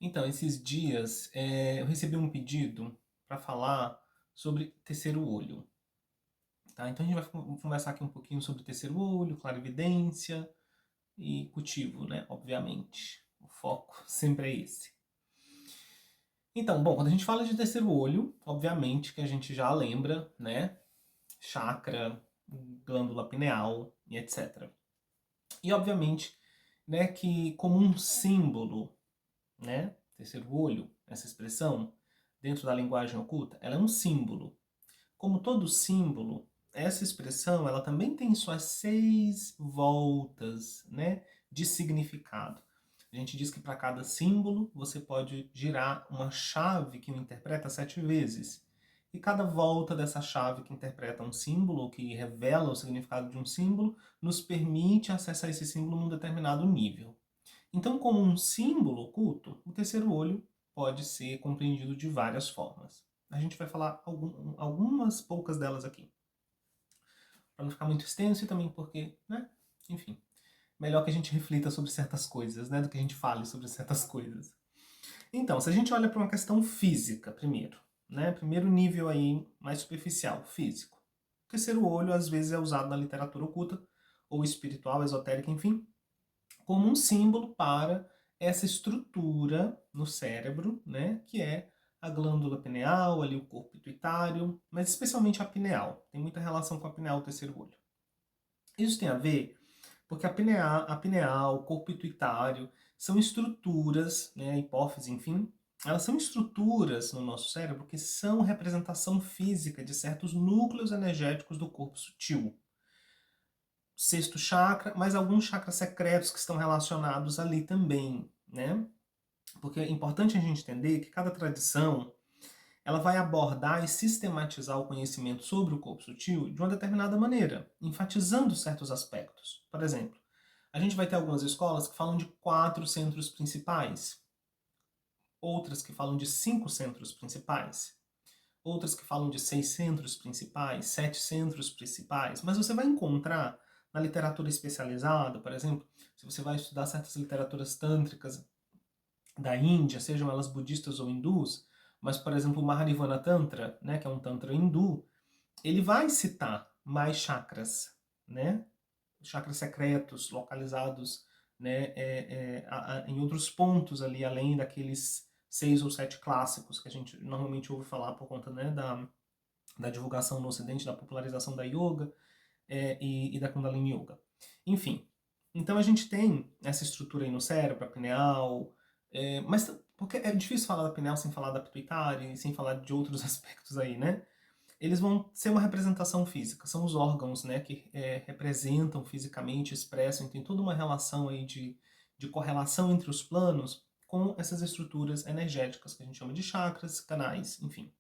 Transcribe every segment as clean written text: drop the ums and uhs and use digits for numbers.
Então, esses dias eu recebi um pedido para falar sobre terceiro olho, tá? Então a gente vai conversar aqui um pouquinho sobre terceiro olho, clarividência e cultivo, né? Obviamente. O foco sempre é esse. Então, bom, quando a gente fala de terceiro olho, obviamente que a gente já lembra, né? Chakra, glândula pineal e etc. E obviamente, né, que como um símbolo, né? Terceiro olho, essa expressão, dentro da linguagem oculta, ela é um símbolo. Como todo símbolo, essa expressão ela também tem suas 6 voltas, né, de significado. A gente diz que para cada símbolo você pode girar uma chave que o interpreta 7 vezes. E cada volta dessa chave que interpreta um símbolo, ou que revela o significado de um símbolo, nos permite acessar esse símbolo num determinado nível. Então, como um símbolo oculto, o terceiro olho pode ser compreendido de várias formas. A gente vai falar algumas poucas delas aqui, para não ficar muito extenso e também porque, né? Enfim, melhor que a gente reflita sobre certas coisas, né, do que a gente fale sobre certas coisas. Então, se a gente olha para uma questão física primeiro, né, primeiro nível aí mais superficial, físico. O terceiro olho às vezes é usado na literatura oculta ou espiritual, esotérica, enfim, como um símbolo para essa estrutura no cérebro, né, que é a glândula pineal, ali o corpo pituitário, mas especialmente a pineal. Tem muita relação com a pineal, o terceiro olho. Isso tem a ver porque a pineal, o corpo pituitário, são estruturas, né, a hipófise, enfim, elas são estruturas no nosso cérebro que são representação física de certos núcleos energéticos do corpo sutil. Sexto chakra, mas alguns chakras secretos que estão relacionados ali também, né? Porque é importante a gente entender que cada tradição ela vai abordar e sistematizar o conhecimento sobre o corpo sutil de uma determinada maneira, enfatizando certos aspectos. Por exemplo, a gente vai ter algumas escolas que falam de 4 centros principais, outras que falam de 5 centros principais, outras que falam de 6 centros principais, 7 centros principais, mas você vai encontrar na literatura especializada, por exemplo, se você vai estudar certas literaturas tântricas da Índia, sejam elas budistas ou hindus, mas, por exemplo, o Mahanivana Tantra, né, que é um tantra hindu, ele vai citar mais chakras, né, chakras secretos, localizados, né, em outros pontos ali, além daqueles 6 ou 7 clássicos que a gente normalmente ouve falar por conta, né, da divulgação no Ocidente, da popularização da yoga e da Kundalini Yoga. Enfim, então a gente tem essa estrutura aí no cérebro, a pineal, mas porque é difícil falar da pineal sem falar da pituitária e sem falar de outros aspectos aí, né? Eles vão ser uma representação física, são os órgãos, né, que representam fisicamente, expressam, tem toda uma relação aí de correlação entre os planos com essas estruturas energéticas que a gente chama de chakras, canais, enfim.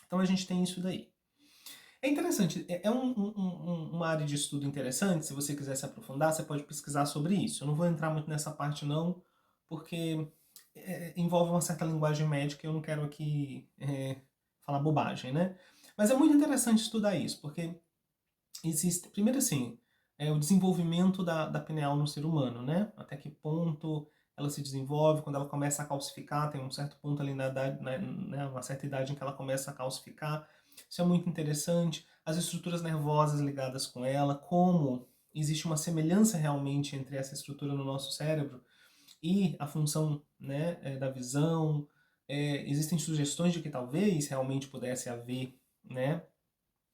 Então a gente tem isso daí. É interessante, é uma área de estudo interessante, se você quiser se aprofundar, você pode pesquisar sobre isso. Eu não vou entrar muito nessa parte não, porque envolve uma certa linguagem médica e eu não quero aqui falar bobagem, né? Mas é muito interessante estudar isso, porque existe, primeiro assim, o desenvolvimento da pineal no ser humano, né? Até que ponto ela se desenvolve, quando ela começa a calcificar, tem um certo ponto ali na idade, né, uma certa idade em que ela começa a calcificar. Isso é muito interessante. As estruturas nervosas ligadas com ela, como existe uma semelhança realmente entre essa estrutura no nosso cérebro e a função, né, da visão. Existem sugestões de que talvez realmente pudesse haver, né,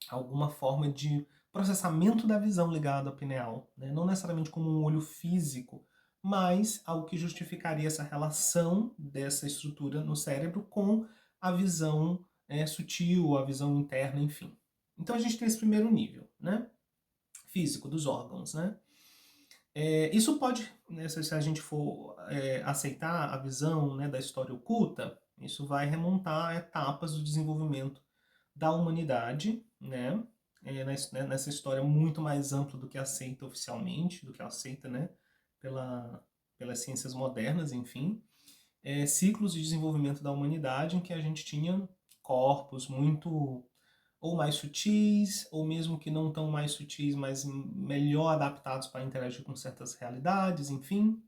alguma forma de processamento da visão ligado à pineal, né? Não necessariamente como um olho físico, mas algo que justificaria essa relação dessa estrutura no cérebro com a visão sutil, a visão interna, enfim. Então a gente tem esse primeiro nível, né? Físico dos órgãos, né? Isso pode, né, se a gente for aceitar a visão, né, da história oculta, isso vai remontar a etapas do desenvolvimento da humanidade, né, nessa história muito mais ampla do que aceita oficialmente, do que aceita, né, pelas ciências modernas, enfim, ciclos de desenvolvimento da humanidade em que a gente tinha corpos muito ou mais sutis, ou mesmo que não tão mais sutis, mas melhor adaptados para interagir com certas realidades, enfim.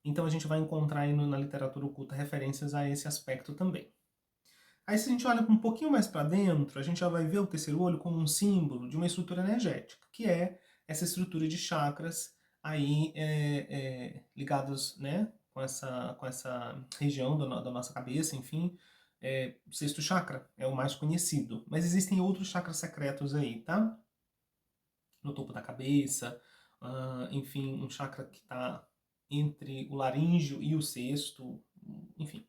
Então a gente vai encontrar aí na literatura oculta referências a esse aspecto também. Aí se a gente olha um pouquinho mais para dentro, a gente já vai ver o terceiro olho como um símbolo de uma estrutura energética, que é essa estrutura de chakras aí ligados, né, com essa região da nossa cabeça, enfim. O sexto chakra é o mais conhecido, mas existem outros chakras secretos aí, tá? No topo da cabeça, enfim, um chakra que está entre o laríngeo e o sexto, enfim.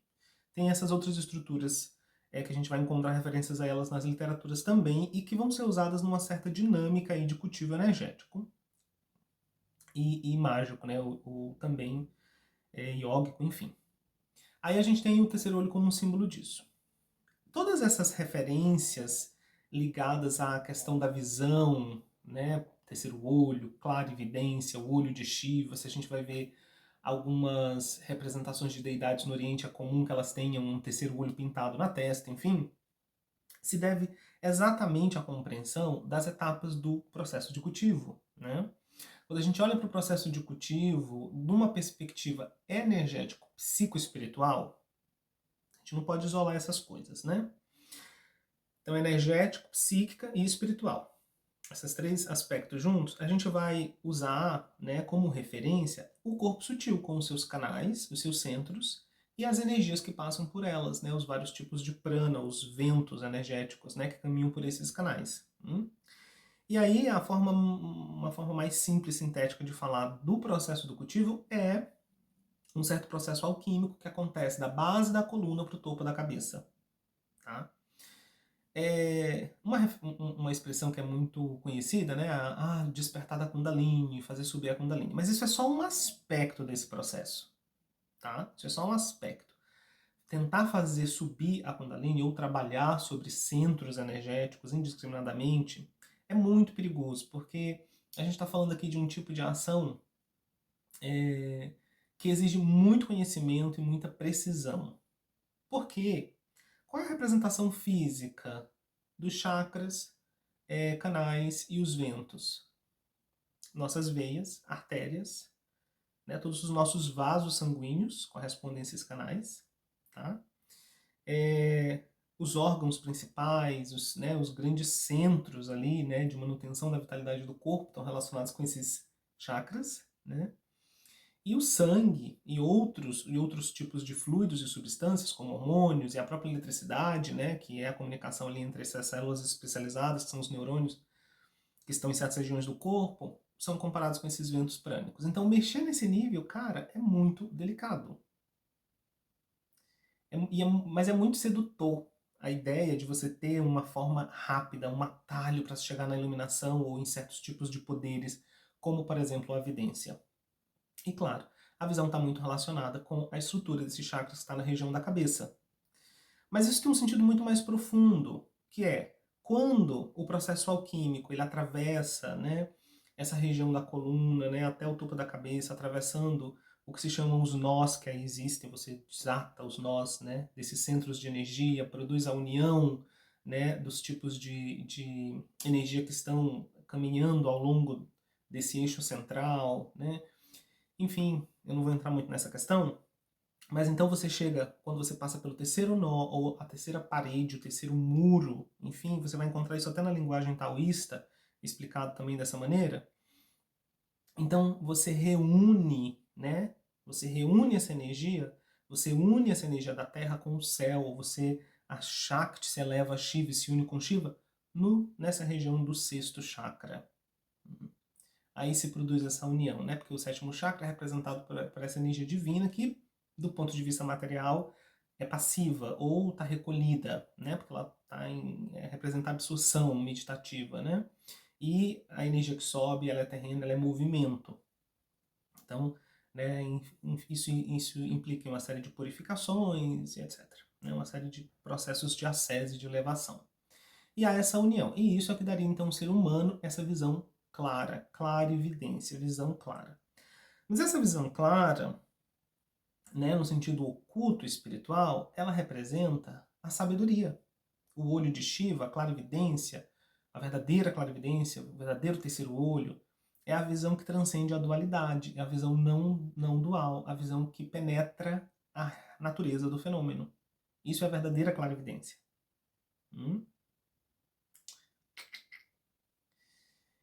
Tem essas outras estruturas que a gente vai encontrar referências a elas nas literaturas também e que vão ser usadas numa certa dinâmica aí de cultivo energético e mágico, né? Ou também iógico, enfim. Aí a gente tem o terceiro olho como um símbolo disso. Todas essas referências ligadas à questão da visão, né? Terceiro olho, clarividência, o olho de Shiva, se a gente vai ver algumas representações de deidades no Oriente, é comum que elas tenham um terceiro olho pintado na testa, enfim, se deve exatamente à compreensão das etapas do processo de cultivo, né? Quando a gente olha para o processo de cultivo, numa perspectiva energético-psicoespiritual, a gente não pode isolar essas coisas, né? Então, energético, psíquica e espiritual. Esses três aspectos juntos, a gente vai usar, né, como referência o corpo sutil, com os seus canais, os seus centros e as energias que passam por elas, né, os vários tipos de prana, os ventos energéticos, né, que caminham por esses canais. E aí, uma forma mais simples, sintética de falar do processo do cultivo é um certo processo alquímico que acontece da base da coluna para o topo da cabeça. Tá? Uma expressão que é muito conhecida, né? Despertar da Kundalini, fazer subir a Kundalini. Mas isso é só um aspecto desse processo, tá? Isso é só um aspecto. Tentar fazer subir a Kundalini ou trabalhar sobre centros energéticos indiscriminadamente é muito perigoso, porque a gente está falando aqui de um tipo de ação que exige muito conhecimento e muita precisão. Por quê? Qual é a representação física dos chakras, canais e os ventos? Nossas veias, artérias, né, todos os nossos vasos sanguíneos correspondem a esses canais, tá? Os órgãos principais, os grandes centros ali, né, de manutenção da vitalidade do corpo estão relacionados com esses chakras, né? E o sangue e outros tipos de fluidos e substâncias, como hormônios e a própria eletricidade, né, que é a comunicação ali entre essas células especializadas, que são os neurônios, que estão em certas regiões do corpo, são comparados com esses ventos prânicos. Então, mexer nesse nível, cara, é muito delicado. Mas é muito sedutor a ideia de você ter uma forma rápida, um atalho para chegar na iluminação ou em certos tipos de poderes, como, por exemplo, a vidência. E claro, a visão está muito relacionada com a estrutura desse chakra que está na região da cabeça. Mas isso tem um sentido muito mais profundo, que é quando o processo alquímico ele atravessa, né, essa região da coluna, né, até o topo da cabeça, atravessando o que se chamam os nós que aí existem, você desata os nós, né, desses centros de energia, produz a união, né, dos tipos de energia que estão caminhando ao longo desse eixo central, né? Enfim, eu não vou entrar muito nessa questão, mas então você chega, quando você passa pelo terceiro nó, ou a terceira parede, o terceiro muro, enfim, você vai encontrar isso até na linguagem taoísta, explicado também dessa maneira. Então você reúne, né? Você reúne essa energia, você une essa energia da Terra com o céu, a Shakti se eleva a Shiva e se une com Shiva nessa região do sexto chakra. Aí se produz essa união, né? Porque o sétimo chakra é representado por essa energia divina que, do ponto de vista material, é passiva ou está recolhida, né? Porque ela representa a absorção meditativa, né? E a energia que sobe, ela é terrena, ela é movimento. Então, né, isso implica em uma série de purificações, etc. Né? Uma série de processos de ascese, de elevação. E há essa união. E isso é que daria, então, ao ser humano essa visão clara, clarividência, visão clara. Mas essa visão clara, né, no sentido oculto espiritual, ela representa a sabedoria. O olho de Shiva, a clarividência, a verdadeira clarividência, o verdadeiro terceiro olho, é a visão que transcende a dualidade, é a visão não dual, a visão que penetra a natureza do fenômeno. Isso é a verdadeira clarividência.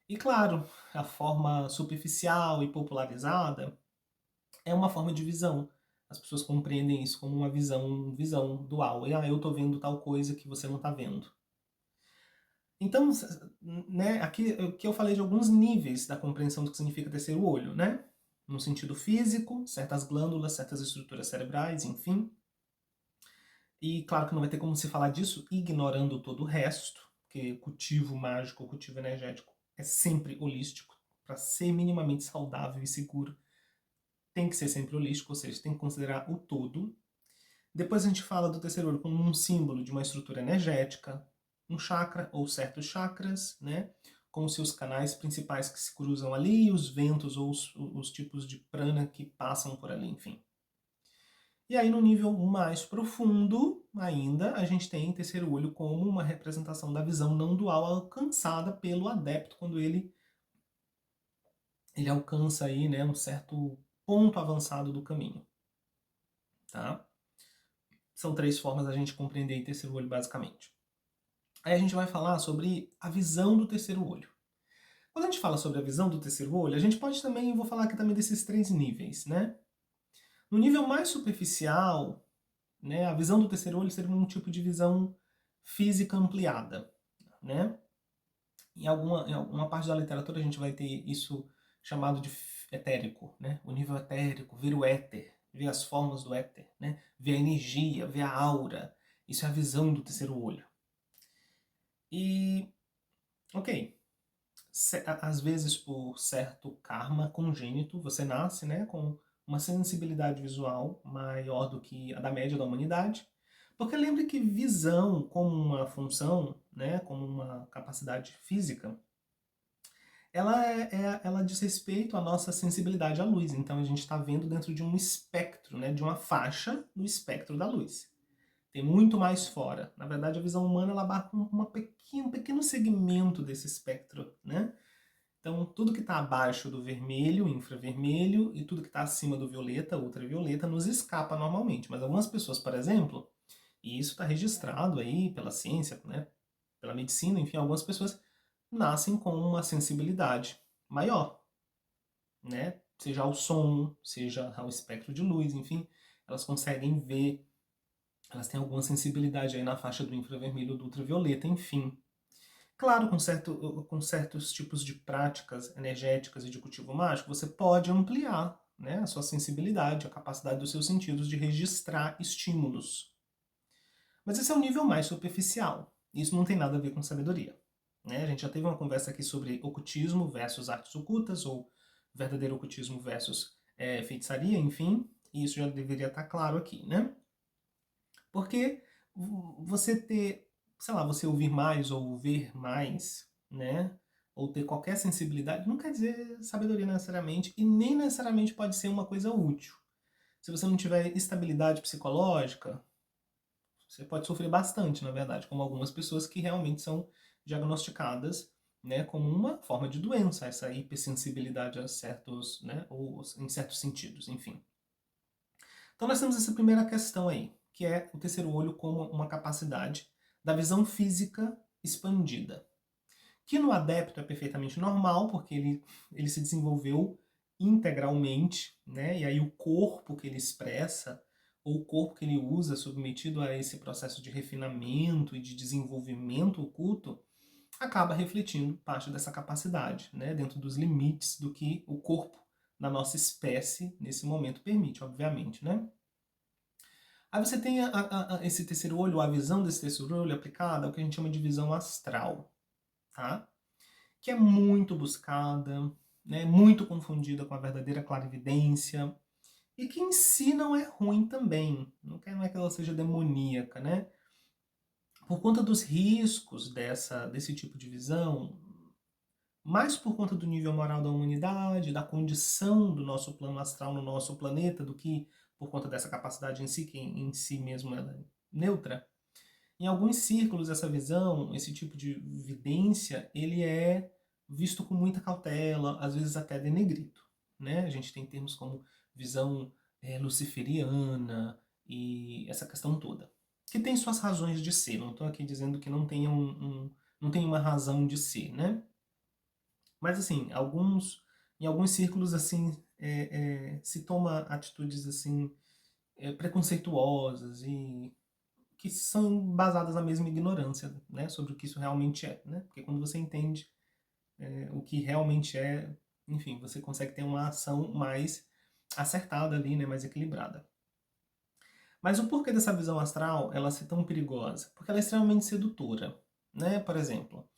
E claro, a forma superficial e popularizada é uma forma de visão. As pessoas compreendem isso como uma visão dual. E, eu estou vendo tal coisa que você não está vendo. Então, né, aqui eu falei de alguns níveis da compreensão do que significa terceiro olho, né? No sentido físico, certas glândulas, certas estruturas cerebrais, enfim. E claro que não vai ter como se falar disso ignorando todo o resto, porque cultivo mágico, cultivo energético é sempre holístico. Para ser minimamente saudável e seguro, tem que ser sempre holístico, ou seja, tem que considerar o todo. Depois a gente fala do terceiro olho como um símbolo de uma estrutura energética, um chakra ou certos chakras, né? Com os seus canais principais que se cruzam ali, os ventos ou os tipos de prana que passam por ali, enfim. E aí, no nível mais profundo ainda, a gente tem terceiro olho como uma representação da visão não dual alcançada pelo adepto quando ele alcança aí, né, um certo ponto avançado do caminho. Tá? São 3 formas da gente compreender o terceiro olho, basicamente. Aí a gente vai falar sobre a visão do terceiro olho. Quando a gente fala sobre a visão do terceiro olho, a gente pode também, vou falar aqui também desses 3 níveis, né? No nível mais superficial, né, a visão do terceiro olho seria um tipo de visão física ampliada, né? Em alguma parte da literatura a gente vai ter isso chamado de etérico, né? O nível etérico, ver o éter, ver as formas do éter, né? Ver a energia, ver a aura. Isso é a visão do terceiro olho. E, ok, às vezes por certo karma congênito, você nasce, né, com uma sensibilidade visual maior do que a da média da humanidade. Porque lembre que visão como uma função, né, como uma capacidade física, ela diz respeito à nossa sensibilidade à luz. Então a gente está vendo dentro de um espectro, né, de uma faixa do espectro da luz. Tem muito mais fora. Na verdade, a visão humana ela abarca um pequeno segmento desse espectro, né? Então, tudo que está abaixo do vermelho, infravermelho, e tudo que está acima do violeta, ultravioleta, nos escapa normalmente. Mas algumas pessoas, por exemplo, e isso está registrado aí pela ciência, né, pela medicina, enfim, algumas pessoas nascem com uma sensibilidade maior, né? Seja ao som, seja ao espectro de luz, enfim, elas conseguem ver, elas têm alguma sensibilidade aí na faixa do infravermelho, do ultravioleta, enfim. Claro, com certos tipos de práticas energéticas e de cultivo mágico, você pode ampliar, né, a sua sensibilidade, a capacidade dos seus sentidos de registrar estímulos. Mas esse é um nível mais superficial. Isso não tem nada a ver com sabedoria. Né? A gente já teve uma conversa aqui sobre ocultismo versus artes ocultas, ou verdadeiro ocultismo versus feitiçaria, enfim. E isso já deveria estar claro aqui, né? Porque você ter, sei lá, você ouvir mais ou ver mais, né? Ou ter qualquer sensibilidade, não quer dizer sabedoria necessariamente, e nem necessariamente pode ser uma coisa útil. Se você não tiver estabilidade psicológica, você pode sofrer bastante, na verdade, como algumas pessoas que realmente são diagnosticadas, né, como uma forma de doença, essa hipersensibilidade a certos, né, ou em certos sentidos, enfim. Então nós temos essa primeira questão aí, que é o terceiro olho como uma capacidade da visão física expandida. Que no adepto é perfeitamente normal, porque ele se desenvolveu integralmente, né? E aí o corpo que ele expressa, ou o corpo que ele usa, submetido a esse processo de refinamento e de desenvolvimento oculto, acaba refletindo parte dessa capacidade, né? Dentro dos limites do que o corpo da nossa espécie, nesse momento, permite, obviamente, né? Aí você tem esse terceiro olho, a visão desse terceiro olho aplicada ao que a gente chama de visão astral, tá? Que é muito buscada, né, muito confundida com a verdadeira clarividência, e que em si não é ruim também. Não é que ela seja demoníaca, né? Por conta dos riscos desse tipo de visão, mais por conta do nível moral da humanidade, da condição do nosso plano astral no nosso planeta, do que por conta dessa capacidade em si, que em si mesmo ela é neutra. Em alguns círculos, essa visão, esse tipo de vidência, ele é visto com muita cautela, às vezes até denegrido, né? A gente tem termos como visão luciferiana e essa questão toda, que tem suas razões de ser. Não estou aqui dizendo que não tenha não tem uma razão de ser, né? Mas assim, em alguns círculos assim se toma atitudes assim preconceituosas e que são basadas na mesma ignorância, né, sobre o que isso realmente é, né? Porque quando você entende o que realmente é, enfim, você consegue ter uma ação mais acertada ali, né, mais equilibrada. Mas o porquê dessa visão astral ela ser tão perigosa? Porque ela é extremamente sedutora, né? Por exemplo,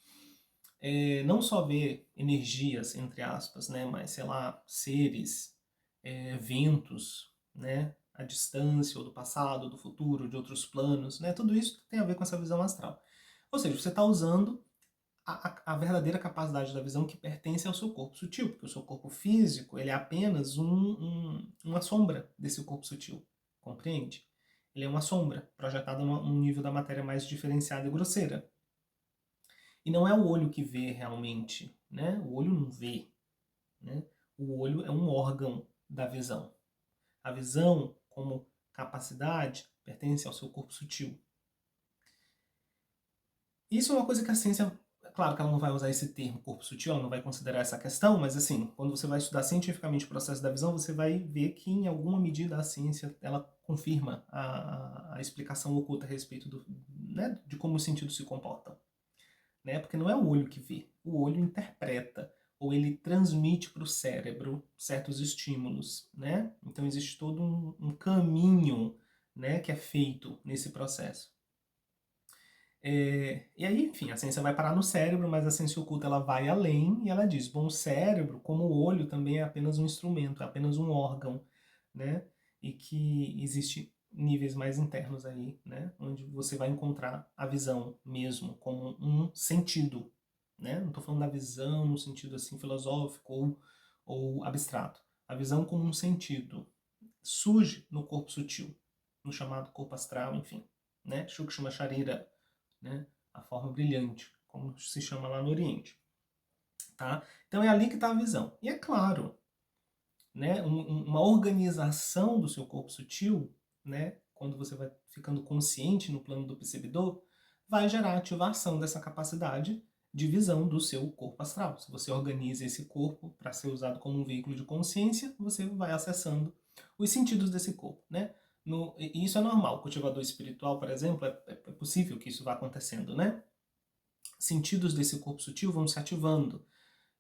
não só ver energias, entre aspas, né, mas, sei lá, seres, eventos, né, à distância, ou do passado, ou do futuro, de outros planos, né, tudo isso tem a ver com essa visão astral. Ou seja, você está usando a verdadeira capacidade da visão que pertence ao seu corpo sutil, porque o seu corpo físico ele é apenas uma sombra desse corpo sutil, compreende? Ele é uma sombra projetada num nível da matéria mais diferenciada e grosseira. E não é o olho que vê realmente, né? O olho não vê, né? O olho é um órgão da visão. A visão, como capacidade, pertence ao seu corpo sutil. Isso é uma coisa que a ciência, claro que ela não vai usar esse termo corpo sutil, ela não vai considerar essa questão, mas assim, quando você vai estudar cientificamente o processo da visão, você vai ver que em alguma medida a ciência ela confirma a explicação oculta a respeito né, de como os sentidos se comportam. Né? Porque não é o olho que vê, o olho interpreta, ou ele transmite para o cérebro certos estímulos, né? Então existe todo um caminho, né, que é feito nesse processo. E aí, enfim, a ciência vai parar no cérebro, mas a ciência oculta ela vai além e ela diz, bom, o cérebro, como o olho, também é apenas um instrumento, é apenas um órgão, né? E que existe níveis mais internos aí, né? Onde você vai encontrar a visão mesmo como um sentido, né? Não estou falando da visão no sentido assim filosófico ou abstrato. A visão como um sentido surge no corpo sutil, no chamado corpo astral, enfim, né? Shukshma Sharira, né? A forma brilhante, como se chama lá no Oriente. Tá? Então é ali que está a visão. E é claro, né, uma organização do seu corpo sutil, né, quando você vai ficando consciente no plano do percebedor, vai gerar ativação dessa capacidade de visão do seu corpo astral. Se você organiza esse corpo para ser usado como um veículo de consciência, você vai acessando os sentidos desse corpo, né? E isso é normal. O cultivador espiritual, por exemplo, é possível que isso vá acontecendo, né? Sentidos desse corpo sutil vão se ativando.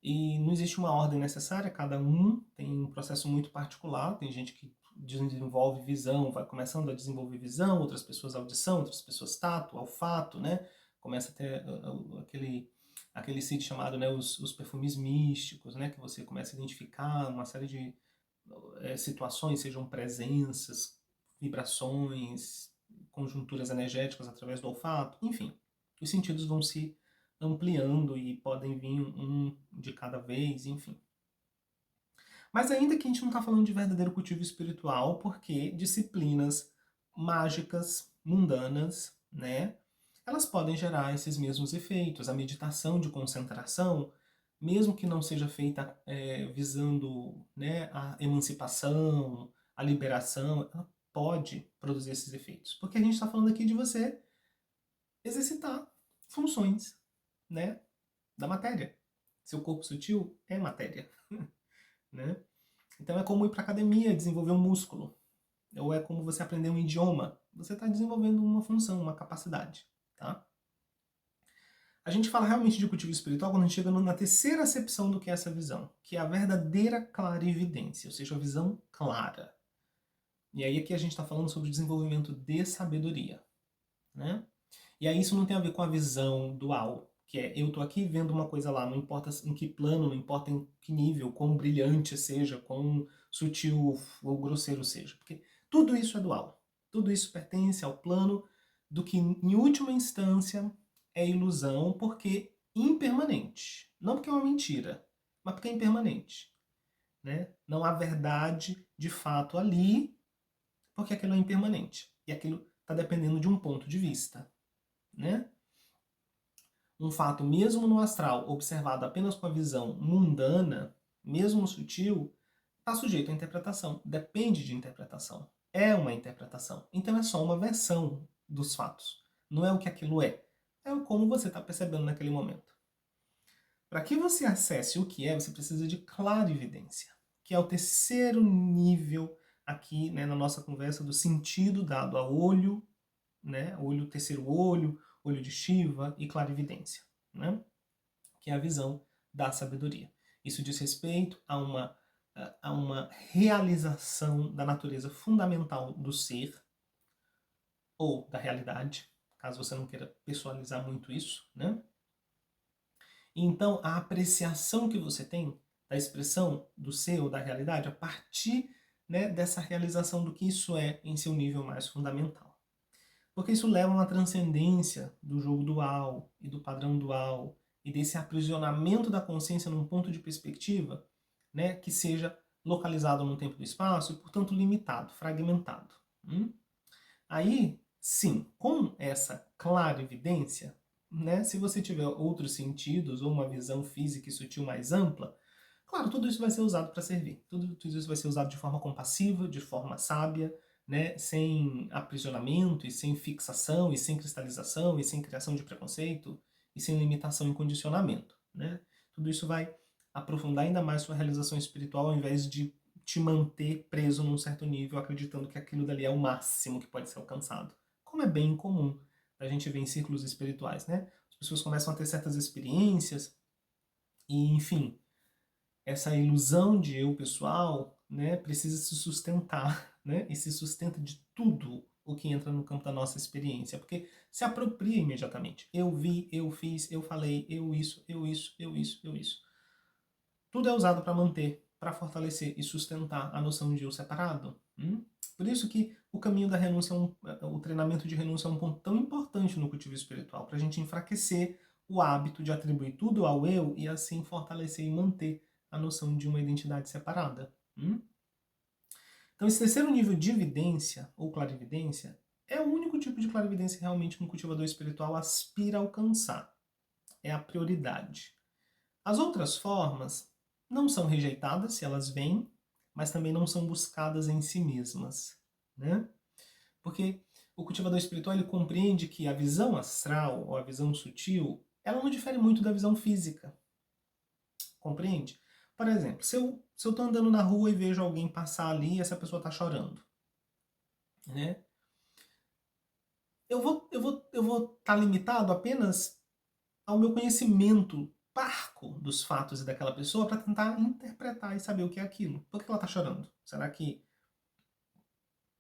E não existe uma ordem necessária, cada um tem um processo muito particular. Tem gente que desenvolve visão, vai começando a desenvolver visão, outras pessoas audição, outras pessoas tato, olfato, né? Começa a ter aquele sítio chamado, né, os perfumes místicos, né? Que você começa a identificar uma série de situações, sejam presenças, vibrações, conjunturas energéticas através do olfato, enfim. Os sentidos vão se ampliando e podem vir um de cada vez, enfim. Mas ainda que a gente não está falando de verdadeiro cultivo espiritual, porque disciplinas mágicas, mundanas, né, elas podem gerar esses mesmos efeitos. A meditação de concentração, mesmo que não seja feita visando, né, a emancipação, a liberação, ela pode produzir esses efeitos. Porque a gente está falando aqui de você exercitar funções, né, da matéria. Seu corpo sutil é matéria, né? Então é como ir para academia, desenvolver um músculo. Ou é como você aprender um idioma. Você está desenvolvendo uma função, uma capacidade, tá? A gente fala realmente de cultivo espiritual quando a gente chega na terceira acepção do que é essa visão, que é a verdadeira clarividência, ou seja, a visão clara. E aí aqui a gente está falando sobre o desenvolvimento de sabedoria, né? E aí isso não tem a ver com a visão dual, que é eu tô aqui vendo uma coisa lá, não importa em que plano, não importa em que nível, quão brilhante seja, quão sutil ou grosseiro seja. Porque tudo isso é dual. Tudo isso pertence ao plano do que, em última instância, é ilusão, porque impermanente. Não porque é uma mentira, mas porque é impermanente. Né? Não há verdade de fato ali, porque aquilo é impermanente. E aquilo está dependendo de um ponto de vista. Né? um fato, mesmo no astral, observado apenas com a visão mundana, mesmo sutil, está sujeito à interpretação. Depende de interpretação. É uma interpretação. Então é só uma versão dos fatos. Não é o que aquilo é. É como você está percebendo naquele momento. Para que você acesse o que é, você precisa de clarividência, que é o terceiro nível aqui, né, na nossa conversa do sentido dado ao olho, né, olho, terceiro olho, olho de Shiva e clarividência, né, que é a visão da sabedoria. Isso diz respeito a uma realização da natureza fundamental do ser ou da realidade, caso você não queira pessoalizar muito isso, né? Então, a apreciação que você tem da expressão do ser ou da realidade a partir, né, dessa realização do que isso é em seu nível mais fundamental. Porque isso leva a uma transcendência do jogo dual e do padrão dual e desse aprisionamento da consciência num ponto de perspectiva, né, que seja localizado no tempo e no espaço e, portanto, limitado, fragmentado. Aí, sim, com essa clarividência, né, se você tiver outros sentidos ou uma visão física e sutil mais ampla, claro, tudo isso vai ser usado para servir. Tudo isso vai ser usado de forma compassiva, de forma sábia, né, sem aprisionamento, e sem fixação, e sem cristalização, e sem criação de preconceito, e sem limitação e condicionamento. Né? Tudo isso vai aprofundar ainda mais sua realização espiritual, ao invés de te manter preso num certo nível, acreditando que aquilo dali é o máximo que pode ser alcançado. Como é bem comum a gente ver em círculos espirituais, né? As pessoas começam a ter certas experiências e, enfim, essa ilusão de eu pessoal, né, precisa se sustentar, né, e se sustenta de tudo o que entra no campo da nossa experiência, porque se apropria imediatamente. Eu vi, eu fiz, eu falei, eu isso, eu isso, eu isso, eu isso. Tudo é usado para manter, para fortalecer e sustentar a noção de eu separado. Por isso que o caminho da renúncia, o treinamento de renúncia é um ponto tão importante no cultivo espiritual, para a gente enfraquecer o hábito de atribuir tudo ao eu e assim fortalecer e manter a noção de uma identidade separada. Então esse terceiro nível de evidência, ou clarividência, é o único tipo de clarividência que realmente um cultivador espiritual aspira a alcançar. É a prioridade. As outras formas não são rejeitadas se elas vêm, mas também não são buscadas em si mesmas, né? Porque o cultivador espiritual ele compreende que a visão astral ou a visão sutil, ela não difere muito da visão física. Compreende? Por exemplo, se eu estou andando na rua e vejo alguém passar ali e essa pessoa está chorando, né? Eu vou estar limitado apenas ao meu conhecimento parco dos fatos e daquela pessoa para tentar interpretar e saber o que é aquilo. Por que ela está chorando? Será que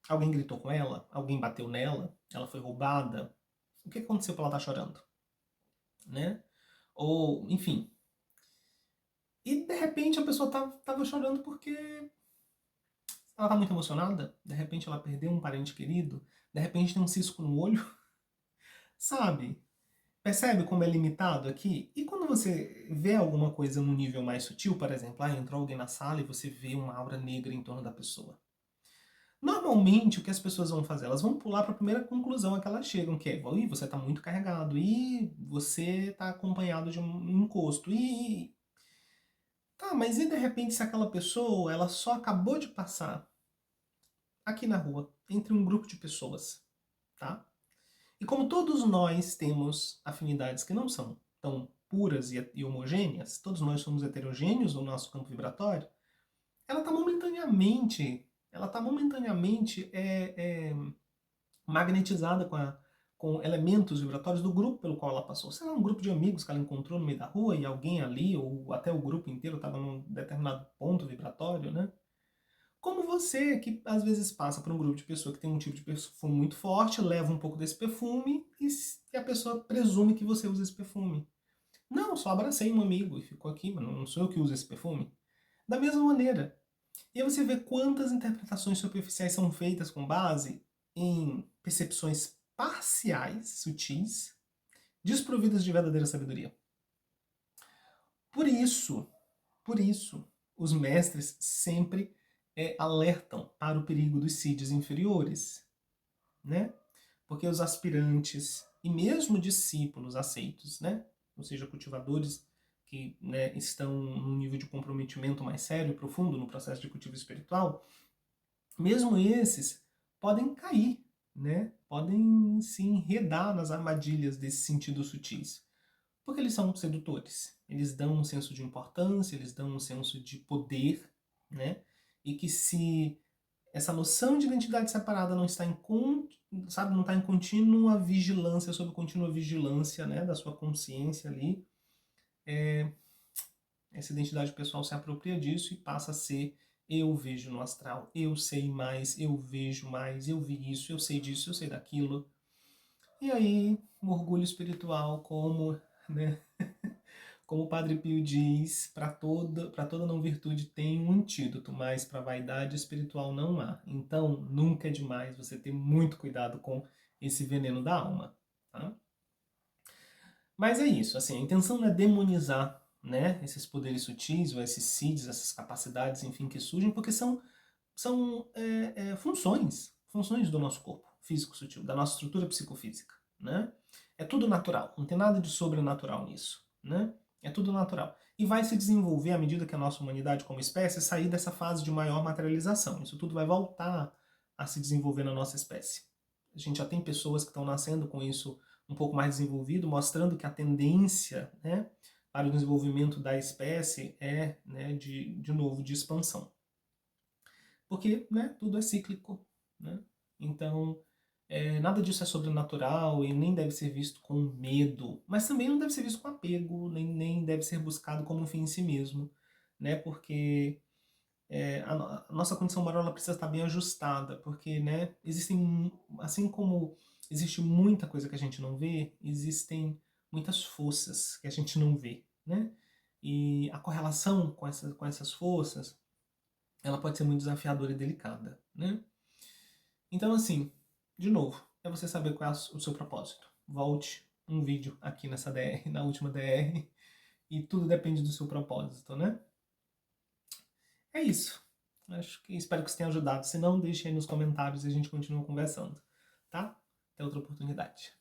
alguém gritou com ela? Alguém bateu nela? Ela foi roubada? O que aconteceu para ela estar chorando? Né? Ou, enfim. E de repente a pessoa estava chorando porque ela está muito emocionada, de repente ela perdeu um parente querido, de repente tem um cisco no olho, sabe? Percebe como é limitado aqui? E quando você vê alguma coisa num nível mais sutil, por exemplo, entrou alguém na sala e você vê uma aura negra em torno da pessoa. Normalmente, o que as pessoas vão fazer? Elas vão pular para a primeira conclusão a que elas chegam, que é, ih, você está muito carregado, e você está acompanhado de um encosto, e... Tá, mas e de repente se aquela pessoa, ela só acabou de passar aqui na rua, entre um grupo de pessoas, tá? E como todos nós temos afinidades que não são tão puras e homogêneas, todos nós somos heterogêneos no nosso campo vibratório, ela está momentaneamente magnetizada com elementos vibratórios do grupo pelo qual ela passou. Sei lá, um grupo de amigos que ela encontrou no meio da rua e alguém ali, ou até o grupo inteiro estava num determinado ponto vibratório, né? Como você, que às vezes passa por um grupo de pessoas que tem um tipo de perfume muito forte, leva um pouco desse perfume e a pessoa presume que você usa esse perfume. Não, só abracei um amigo e ficou aqui, mas não sou eu que uso esse perfume. Da mesma maneira. E aí você vê quantas interpretações superficiais são feitas com base em percepções parciais, sutis, desprovidas de verdadeira sabedoria. Por isso, os mestres sempre alertam para o perigo dos seeds inferiores, né? Porque os aspirantes e mesmo discípulos aceitos, né? ou seja, cultivadores que, né, estão num nível de comprometimento mais sério, profundo no processo de cultivo espiritual, mesmo esses podem cair, né? Podem se enredar nas armadilhas desses sentidos sutis. Porque eles são sedutores. Eles dão um senso de importância, eles dão um senso de poder, né? E que se essa noção de identidade separada não está sabe, não está em contínua vigilância, sob contínua vigilância, né, da sua consciência ali, essa identidade pessoal se apropria disso e passa a ser: eu vejo no astral, eu sei mais, eu vejo mais, eu vi isso, eu sei disso, eu sei daquilo. E aí, o orgulho espiritual, como, né, como o Padre Pio diz, para toda não virtude tem um antídoto, mas para a vaidade espiritual não há. Então, nunca é demais você ter muito cuidado com esse veneno da alma. Tá? Mas é isso, assim, a intenção não é demonizar, né, esses poderes sutis, ou esses seeds, essas capacidades, enfim, que surgem, porque são funções do nosso corpo físico sutil, da nossa estrutura psicofísica, né? É tudo natural, não tem nada de sobrenatural nisso, né? É tudo natural. E vai se desenvolver à medida que a nossa humanidade como espécie sair dessa fase de maior materialização. Isso tudo vai voltar a se desenvolver na nossa espécie. A gente já tem pessoas que estão nascendo com isso um pouco mais desenvolvido, mostrando que a tendência, né, para o desenvolvimento da espécie é, né, de novo, de expansão. Porque, né, tudo é cíclico, né? Então, nada disso é sobrenatural e nem deve ser visto com medo, mas também não deve ser visto com apego, nem deve ser buscado como um fim em si mesmo, né? Porque a nossa condição moral ela precisa estar bem ajustada, porque, né, assim como existe muita coisa que a gente não vê, existem muitas forças que a gente não vê, né? E a correlação com essas forças, ela pode ser muito desafiadora e delicada, né? Então, assim, de novo, é você saber qual é o seu propósito. Volte um vídeo aqui nessa DR, na última DR, e tudo depende do seu propósito, né? É isso. Espero que isso tenha ajudado. Se não, deixe aí nos comentários e a gente continua conversando, tá? Até outra oportunidade.